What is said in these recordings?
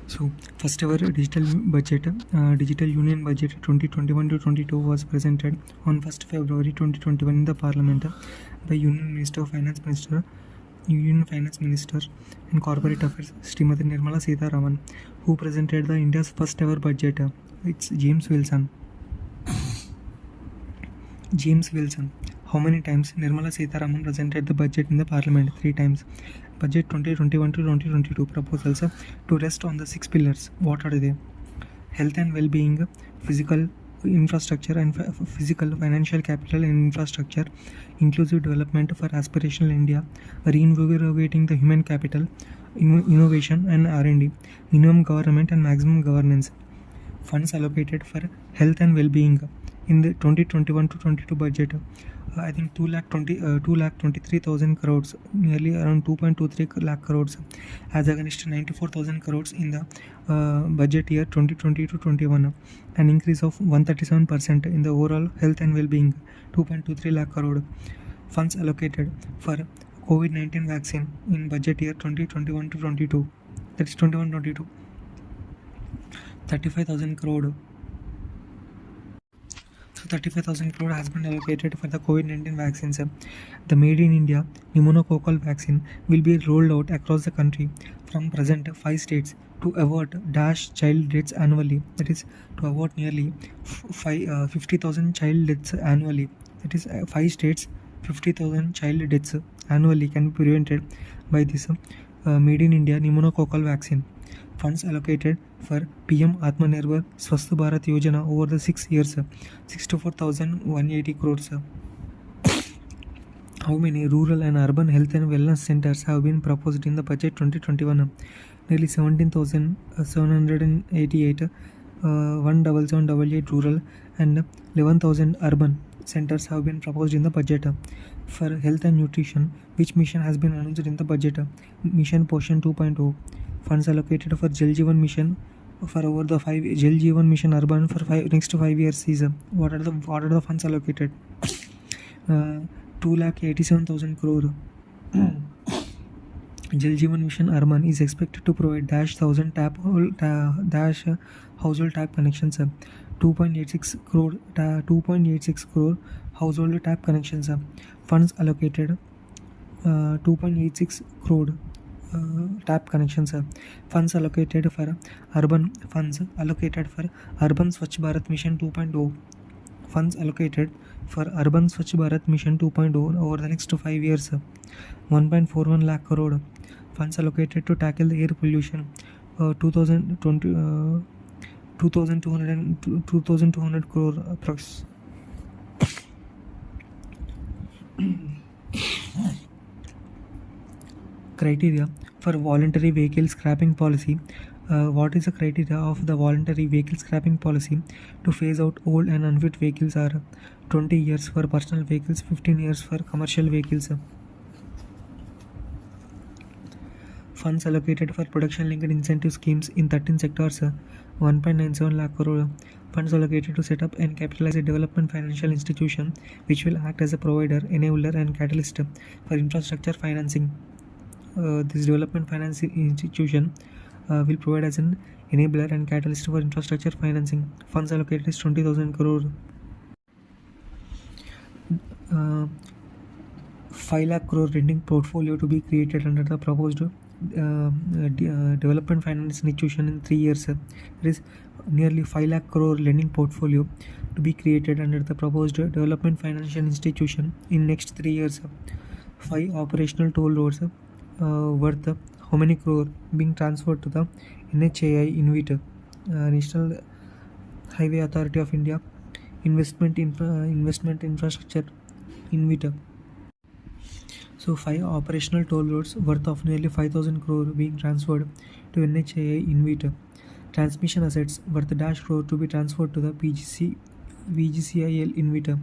So, first ever digital union budget 2021 to 22 was presented on 1st February 2021 in the Parliament by Union Finance Minister and Corporate Affairs Srimati Nirmala Sitharaman, who presented the India's first ever budget. It's James Wilson. How many times Nirmala Sitharaman presented the budget in the Parliament? 3 times. Budget 2021 to 2022 proposals to rest on the 6 pillars. What are they? Health and well-being, physical infrastructure and physical financial capital and infrastructure, inclusive development for aspirational India, reinvigorating the human capital, innovation and R&D, minimum government and maximum governance. Funds allocated for health and well-being in the 2021 to 22 budget, I think 2,23,000 crores, nearly around 2.23 lakh crores, as against 94,000 crores in the budget year 2020 to 21, an increase of 137% in the overall health and well-being, 2.23 lakh crore. Funds allocated for COVID-19 vaccine in budget year 2021 to 22, that is 21-22, 35,000 crore. So 35,000 crore has been allocated for the COVID-19 vaccines. The Made in India pneumococcal vaccine will be rolled out across the country from present 5 states to avert child deaths annually. That is, to avert nearly 50,000 child deaths annually. That is, 5 states, 50,000 child deaths annually can be prevented by this Made in India pneumococcal vaccine. Funds allocated for PM Atmanirbhar Swasth Bharat Yojana over the 6 years, 64,180 crores. How many rural and urban health and wellness centers have been proposed in the budget 2021? Nearly 17,788, 17788 rural and 11,000 urban centers have been proposed in the budget. For health and nutrition, which mission has been announced in the budget? Mission Poshan 2.0. Funds allocated for Jal Jeevan Mission for over the 5 Jal Jeevan Mission Urban for next 5 years is what are the funds allocated? 2,87,000 crore. Jal Jeevan Mission Urban is expected to provide household tap connections. 2.86 crore household tap connections. Funds allocated 2.86 crore. Tap connections. Funds allocated for urban Swachh Bharat Mission 2.0. Funds allocated for urban Swachh Bharat Mission 2.0 over the next 5 years, 1.41 lakh crore. Funds allocated to tackle the air pollution, 2,200 crore approx. Criteria for voluntary vehicle scrapping policy. What is the criteria of the voluntary vehicle scrapping policy? To phase out old and unfit vehicles are 20 years for personal vehicles, 15 years for commercial vehicles. Funds allocated for production linked incentive schemes in 13 sectors, 1.97 lakh crore. Funds allocated to set up and capitalize a development financial institution which will act as a provider, enabler and catalyst for infrastructure financing. This development finance institution will provide as an enabler and catalyst for infrastructure financing. Funds allocated is 20,000 crore. 5 lakh crore lending portfolio to be created under the proposed development finance institution in 3 years. There is nearly 5 lakh crore lending portfolio to be created under the proposed development financial institution in next 3 years. 5 operational toll roads worth how many crore being transferred to the NHAI InvIT, National Highway Authority of India, investment infrastructure InvIT. So 5 operational toll roads worth of nearly 5,000 crore being transferred to NHAI InvIT. Transmission assets worth -crore to be transferred to the VGCIL InvIT.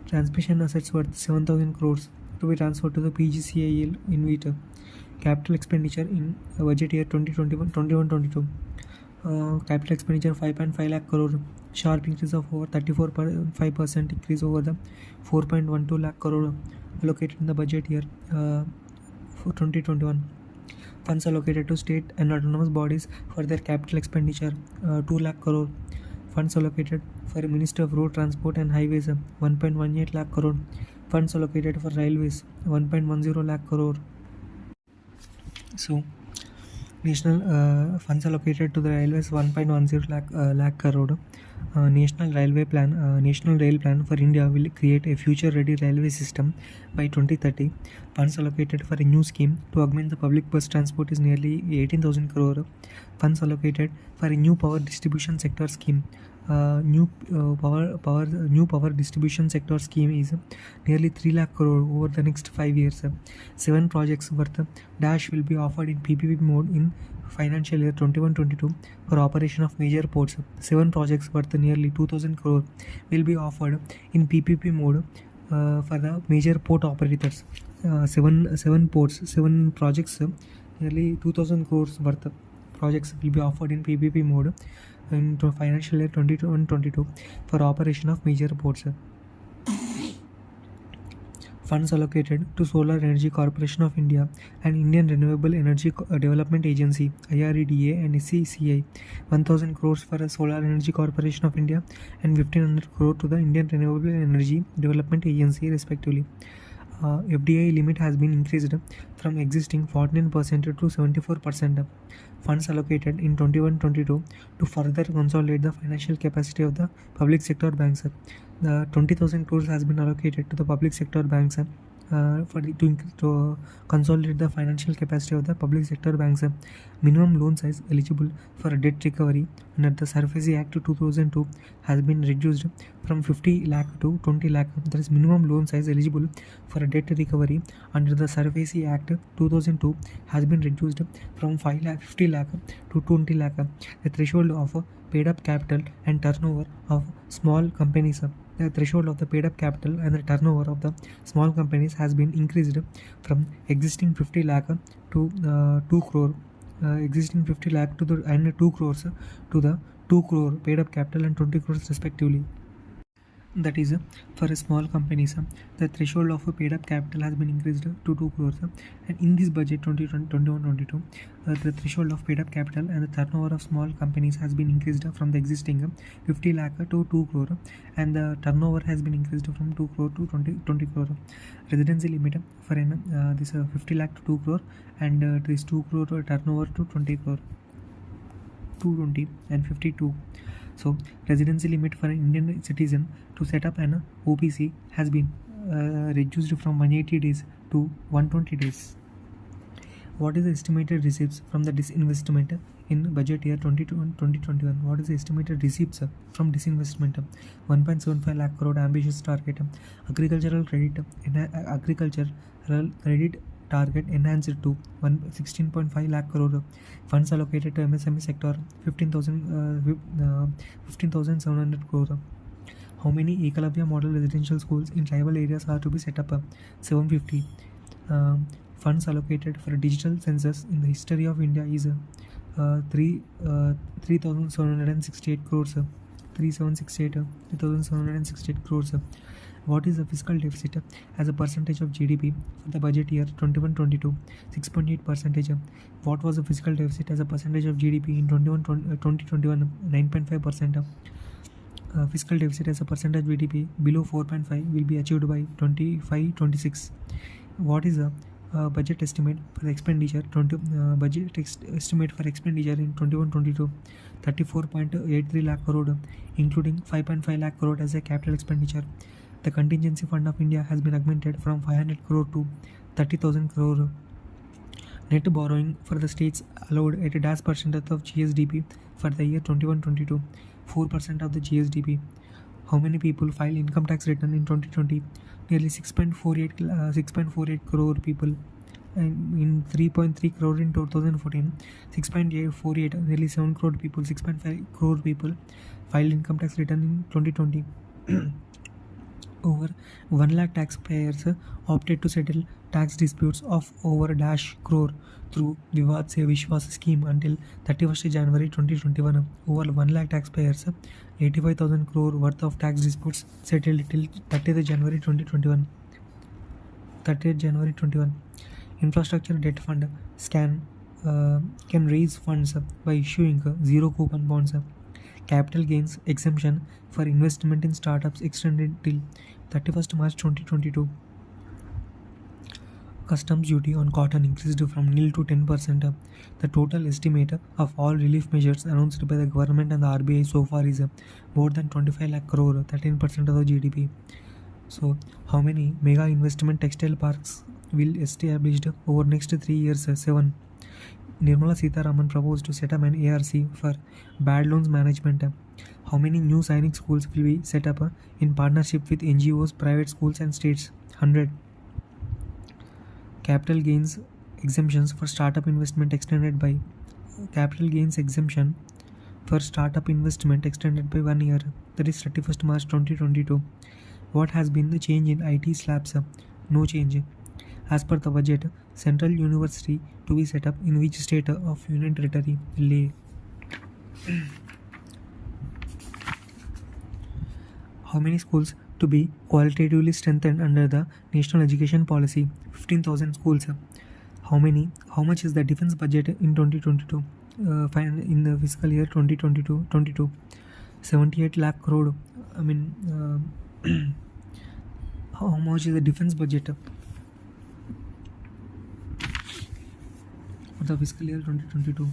Transmission assets worth 7,000 crores to be transferred to the PGCIL InvIT. Capital expenditure in budget year 2021-22. Capital expenditure 5.5 lakh crore, sharp increase of over 34.5% increase over the 4.12 lakh crore allocated in the budget year for 2021. Funds allocated to state and autonomous bodies for their capital expenditure, 2 lakh crore. Funds allocated for Ministry of Road Transport and Highways, 1.18 lakh crore. Funds allocated for railways, 1.10 lakh crore. So, funds allocated to the railways, 1.10 lakh crore. National Rail Plan for India will create a future-ready railway system by 2030. Funds allocated for a new scheme to augment the public bus transport is nearly 18,000 crore. Funds allocated for a new power distribution sector scheme. New power distribution sector scheme is nearly 3 lakh crore over the next 5 years. 7 projects worth dash will be offered in PPP mode in financial year 21-22 for operation of major ports. 7 projects worth nearly 2,000 crore will be offered in PPP mode for the major port operators. 7 projects, nearly 2,000 crores worth projects will be offered in PPP mode in financial year 21-22 for operation of major ports. Funds allocated to Solar Energy Corporation of India and Indian Renewable Energy Development Agency IREDA and SCCI, 1,000 crores for Solar Energy Corporation of India and 1,500 crore to the Indian Renewable Energy Development Agency respectively. FDI limit has been increased from existing 49% to 74%. Funds allocated in 21-22 to further consolidate the financial capacity of the public sector banks. The 20,000 crores has been allocated to the public sector banks to consolidate the financial capacity of the public sector banks. Minimum loan size eligible for debt recovery under the SARFAESI Act 2002 has been reduced from 50 lakh to 20 lakh. There is minimum loan size eligible for debt recovery under the SARFAESI Act 2002 has been reduced from 50 lakh to 20 lakh. The threshold of paid up capital and turnover of small companies. The threshold of the paid up capital and the turnover of the small companies has been increased from existing 50 lakh to 2 crore. Existing 50 lakh to the and 2 crores to the 2 crore paid up capital and 20 crores respectively. That is, for small companies, the threshold of paid up capital has been increased to 2 crores. And in this budget 2021-22, the threshold of paid up capital and the turnover of small companies has been increased from the existing 50 lakh to 2 crore, and the turnover has been increased from 2 crore to 20 crore. Residency limit for this 50 lakh to 2 crore and this 2 crore turnover to 20 crore. 220 and 52. So, residency limit for an Indian citizen to set up an OPC has been reduced from 180 days to 120 days. What is the estimated receipts from the disinvestment in budget year 2021? What is the estimated receipts from disinvestment? 1.75 lakh crore ambitious target. Agricultural credit target enhanced to 16.5 lakh crore. Funds allocated to MSME sector 15,700 crore. How many Ekalavya model residential schools in tribal areas are to be set up? 750. Funds allocated for digital census in the history of India is 3,768 crores. 3,768 crores. What is the fiscal deficit as a percentage of GDP for the budget year 21-22? 6.8%. What was the fiscal deficit as a percentage of GDP in 2021? 9.5%. Fiscal deficit as a percentage of GDP below 4.5 will be achieved by 25-26. What is the budget estimate for the expenditure? Estimate for expenditure in 21-22, 34.83 lakh crore, including 5.5 lakh crore as a capital expenditure. The contingency fund of India has been augmented from 500 crore to 30,000 crore. Net borrowing for the states allowed at a dash percentage of GSDP for the year 21-22, 4% of the GSDP. How many people filed income tax return in 2020? Nearly 6.48 crore people, and in 3.3 crore in 2014. 6.48, nearly 7 crore people, 6.5 crore people filed income tax return in 2020. Over 1 lakh taxpayers opted to settle tax disputes of over dash crore through Vivad Se Vishwas scheme until 31st January 2021. Over 1 lakh taxpayers, 85,000 crore worth of tax disputes settled till 30th January 2021. 30th January 21. Infrastructure Debt Fund, SCAN, can raise funds by issuing zero coupon bonds. Capital gains exemption for investment in startups extended till 31st March 2022. Customs duty on cotton increased from nil to 10%. The total estimate of all relief measures announced by the government and the RBI so far is more than 25 lakh crore, 13% of the GDP. So, how many mega investment textile parks will established over next 3 years? 7. Nirmala Sitharaman proposed to set up an ARC for bad loans management. How many new Sainik schools will be set up in partnership with NGOs, private schools and states? 100. Capital gains exemptions for startup investment extended by 1 year, that is 31st March 2022. What has been the change in IT slabs? No change. As per the budget, Central University to be set up in which state of Union Territory? Leh. How many schools to be qualitatively strengthened under the National Education Policy? 15,000 schools. How much is the defense budget in 2022? In the fiscal year 2022, 78 lakh crore. How much is the defense budget for the fiscal year 2022?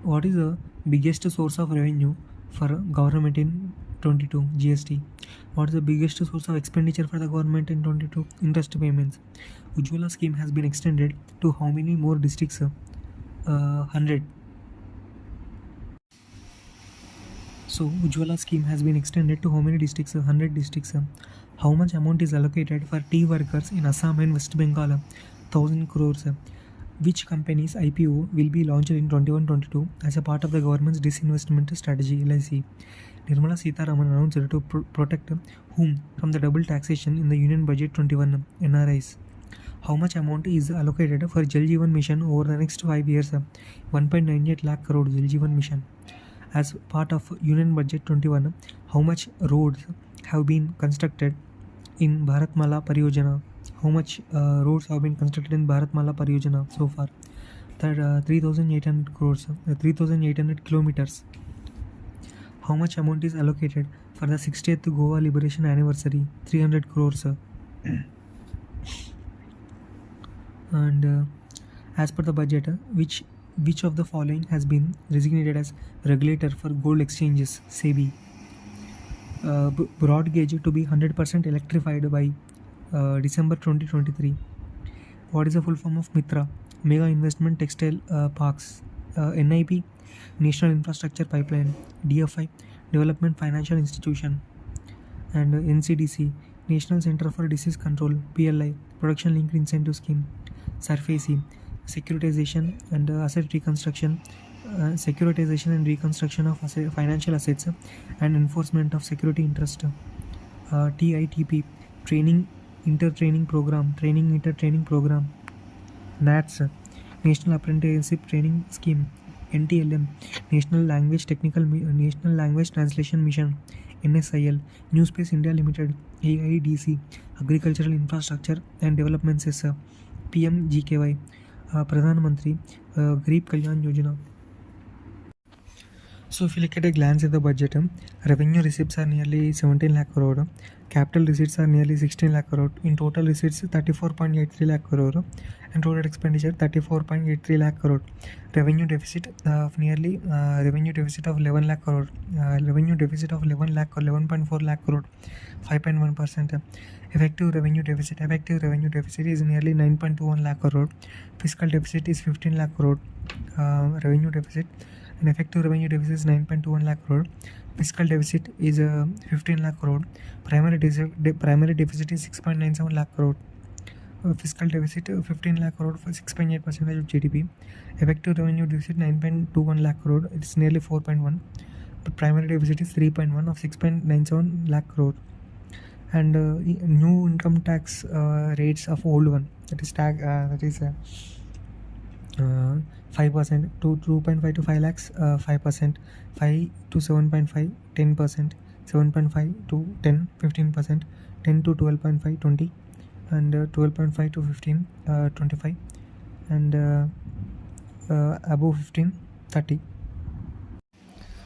What is the biggest source of revenue for government in 22? GST. What is the biggest source of expenditure for the government in 22? Interest payments. Ujjwala scheme has been extended to how many more districts? 100. So Ujjwala scheme has been extended to how many districts? 100 districts. How much amount is allocated for tea workers in Assam and West Bengal? 1000 crores. Which company's IPO will be launched in 21-22 as a part of the government's disinvestment strategy? LIC. Nirmala Sitharaman announced to protect whom from the double taxation in the Union Budget 21? NRIs. How much amount is allocated for Jal Jeevan Mission over the next 5 years? 1.98 lakh crore Jal Jeevan Mission. As part of Union Budget 21, how much roads have been constructed in Bharatmala Pariyojana? How much roads have been constructed in Bharatmala Pariyojana so far? 3,800 crores, 3,800 kilometers. How much amount is allocated for the 60th Goa Liberation Anniversary? 300 crores. And as per the budget, which of the following has been designated as regulator for gold exchanges? SEBI. Broad gauge to be 100% electrified by December 2023. What is the full form of MITRA? Mega Investment Textile Parks. NIP, National Infrastructure Pipeline. DFI, Development Financial Institution. And NCDC, National Center for Disease Control. PLI, Production Linked Incentive Scheme. SURFACE, Securitization and Asset Reconstruction. Securitization and reconstruction of financial assets and enforcement of security interest. TITP, Training Inter-Training Program. NATS, National Apprenticeship Training Scheme. NTLM, National Language Translation Mission. NSIL, New Space India Limited. AIDC, Agricultural Infrastructure and Development Cess. PMGKY, Pradhan Mantri Garib Kalyan Yojana. So if you look at a glance at the budget, revenue receipts are nearly 17 lakh crore, capital receipts are nearly 16 lakh crore, in total receipts 34.83 lakh crore and total expenditure 34.83 lakh crore. Revenue deficit of 11 lakh crore, 11.4 lakh crore, 5.1%. Effective revenue deficit is nearly 9.21 lakh crore. Fiscal deficit is 15 lakh crore. Revenue deficit and effective revenue deficit is 9.21 lakh crore. Fiscal deficit is 15 lakh crore. Primary deficit is 6.97 lakh crore. Fiscal deficit 15 lakh crore for 6.8% of GDP. Effective revenue deficit 9.21 lakh crore. It's nearly 4.1. But primary deficit is 3.1 of 6.97 lakh crore. And new income tax rates of old one, that is 5% to 2.5 to 5 lakhs, 5%, 5 to 7.5, 10%, 7.5 to 10, 15%, 10 to 12.5, 20, and 12.5 to 15, 25, and above 15, 30.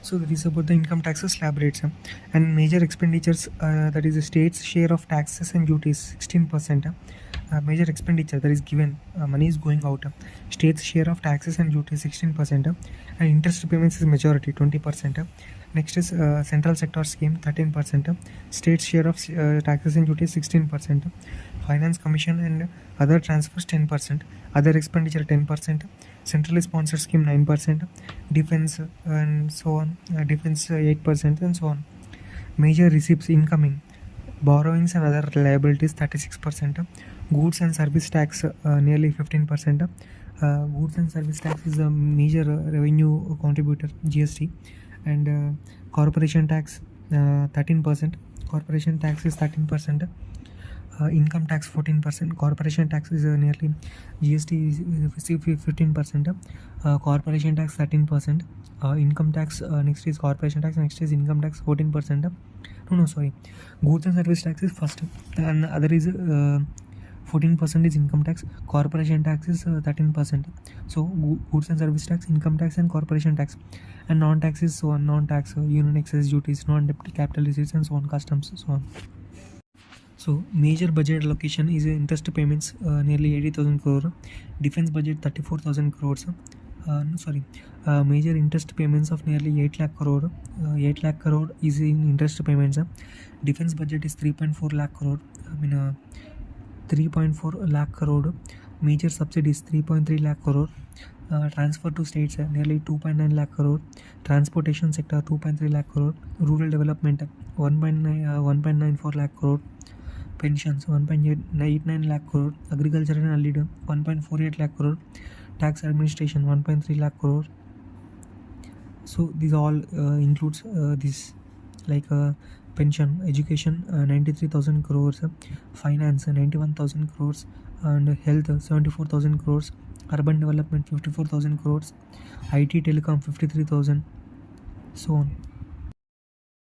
So that is about the income taxes slab rates, and major expenditures, that is the state's share of taxes and duties 16%. Major expenditure that is given, money is going out, state's share of taxes and duties 16%, and interest payments is majority 20%. Next is central sector scheme 13%, state's share of taxes and duties 16%, finance commission and other transfers 10%, other expenditure 10%, centrally sponsored scheme 9%, defense and so on, defense 8% and so on. Major receipts incoming, borrowings and other liabilities 36%, goods and service tax nearly 15%. Goods and service tax is a major revenue contributor, GST, and corporation tax 13%. Corporation tax is 13%. Income tax 14%. Corporation tax is nearly, GST is 15%. Corporation tax 13%. Income tax, next is corporation tax, next is income tax 14%. No, sorry. Goods and service tax is first, and other is 14% is income tax. Corporation tax is 13%. So goods and service tax, income tax, and corporation tax, and non-tax is so on. Non-tax, union excess duties, non-debt capital receipts, and so on, customs, so on. So major budget allocation is interest payments, nearly 80,000 crore. Defense budget 34,000 crores. Major interest payments of nearly 8 lakh crore. 8 lakh crore is in interest payments. Defense budget is 3.4 lakh crore. 3.4 lakh crore. Major subsidies 3.3 lakh crore. Transfer to states nearly 2.9 lakh crore. Transportation sector 2.3 lakh crore. Rural development 1.94 lakh crore. Pensions 1.89 lakh crore. Agriculture and allied 1.48 lakh crore. Tax administration 1.3 lakh crore. So these all includes this, like pension, education 93,000 crores, finance 91,000 crores, and health 74,000 crores, urban development 54,000 crores, IT telecom 53,000, so on.